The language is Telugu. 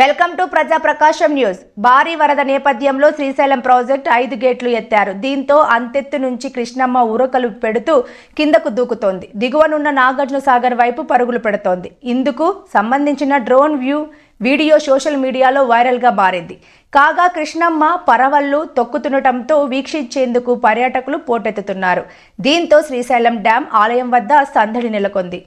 వెల్కమ్ టు ప్రజా ప్రకాశం న్యూస్. భారీ వరద నేపథ్యంలో శ్రీశైలం ప్రాజెక్టు 5 గేట్లు ఎత్తారు. దీంతో అంతెత్తు నుంచి కృష్ణమ్మ ఉరకలు పెడుతూ కిందకు దూకుతోంది. దిగువనున్న నాగార్జున సాగర్ వైపు పరుగులు పెడుతోంది. ఇందుకు సంబంధించిన డ్రోన్ వీడియో సోషల్ మీడియాలో వైరల్గా మారింది. కాగా కృష్ణమ్మ పరవళ్లు తొక్కుతుండటంతో వీక్షించేందుకు పర్యాటకులు పోటెత్తుతున్నారు. దీంతో శ్రీశైలం డ్యాం ఆలయం వద్ద సందడి నెలకొంది.